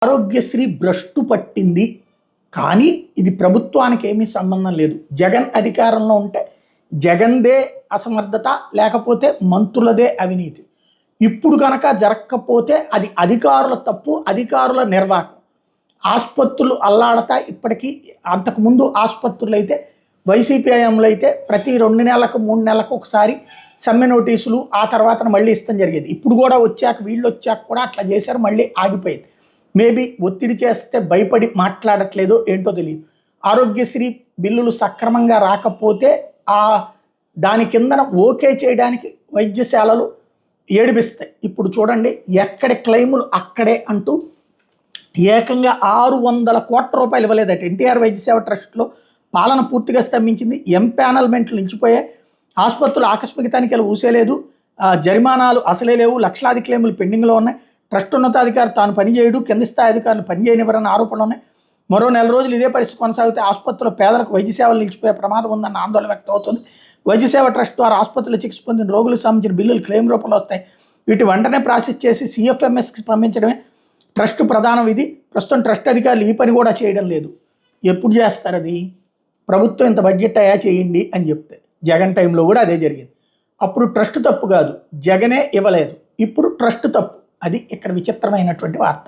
ఆరోగ్యశ్రీ భ్రష్టు పట్టింది. కానీ ఇది ప్రభుత్వానికి ఏమీ సంబంధం లేదు. జగన్ అధికారంలో ఉంటే జగన్దే అసమర్థత, లేకపోతే మంత్రులదే అవినీతి. ఇప్పుడు కనుక జరగకపోతే అది అధికారుల తప్పు, అధికారుల నిర్వాహకం. ఆసుపత్రులు అల్లాడతా ఇప్పటికీ. అంతకుముందు ఆసుపత్రులు అయితే వైసీపీ హయాంలో అయితే ప్రతి 2 నెలలకు 3 నెలలకు ఒకసారి సమ్మె నోటీసులు, ఆ తర్వాత మళ్ళీ ఇస్తాం జరిగేది. ఇప్పుడు కూడా వచ్చాక వీళ్ళు వచ్చాక కూడా అట్లా చేశారు, మళ్ళీ ఆగిపోయేది. మేబీ ఒత్తిడి చేస్తే భయపడి మాట్లాడట్లేదో ఏంటో తెలియదు. ఆరోగ్యశ్రీ బిల్లులు సక్రమంగా రాకపోతే దాని కిందన ఓకే చేయడానికి వైద్యశాలలు ఏడిపిస్తాయి. ఇప్పుడు చూడండి, ఎక్కడి క్లెయిములు అక్కడే అంటూ ఏకంగా 600 కోట్ల రూపాయలు ఇవ్వలేదట. ఎన్టీఆర్ వైద్య సేవ ట్రస్ట్లో పాలన పూర్తిగా స్తంభించింది. ఎంపానల్మెంట్లు నిలిచిపోయాయి. ఆసుపత్రులు ఆకస్మిక తనిఖీలు ఊసేలేదు. జరిమానాలు అసలే లేవు. లక్షలాది క్లెయిములు పెండింగ్లో ఉన్నాయి. ట్రస్ట్ ఉన్నతాధికారి తాను పనిచేయడు, కింది స్థాయి అధికారులు పనిచేయనివ్వరన్న ఆరోపణలు ఉన్నాయి. మరో 4 రోజులు ఇదే పరిస్థితి కొనసాగితే ఆసుపత్రిలో పేదలకు వైద్య సేవలు నిలిచిపోయే ప్రమాదం ఉందన్న ఆందోళన వ్యక్తం అవుతుంది. వైద్య సేవ ట్రస్ట్ ద్వారా ఆసుపత్రిలో చికిత్స పొందిన రోగులకు సంబంధించిన బిల్లులు క్లెయిమ్ రూపంలో వస్తాయి. వీటి వెంటనే ప్రాసెస్ చేసి CFMSకి పంపించడమే ట్రస్ట్ ప్రధాన విధి. ప్రస్తుతం ట్రస్ట్ అధికారులు ఈ పని కూడా చేయడం లేదు. ఎప్పుడు చేస్తారు అది? ప్రభుత్వం ఇంత బడ్జెట్ అయ్యా చేయండి అని చెప్తే, జగన్ టైంలో కూడా అదే జరిగింది. అప్పుడు ట్రస్ట్ తప్పు కాదు, జగనే ఇవ్వలేదు. ఇప్పుడు ట్రస్ట్ తప్పు. అది ఇక్కడ విచిత్రమైనటువంటి వార్త.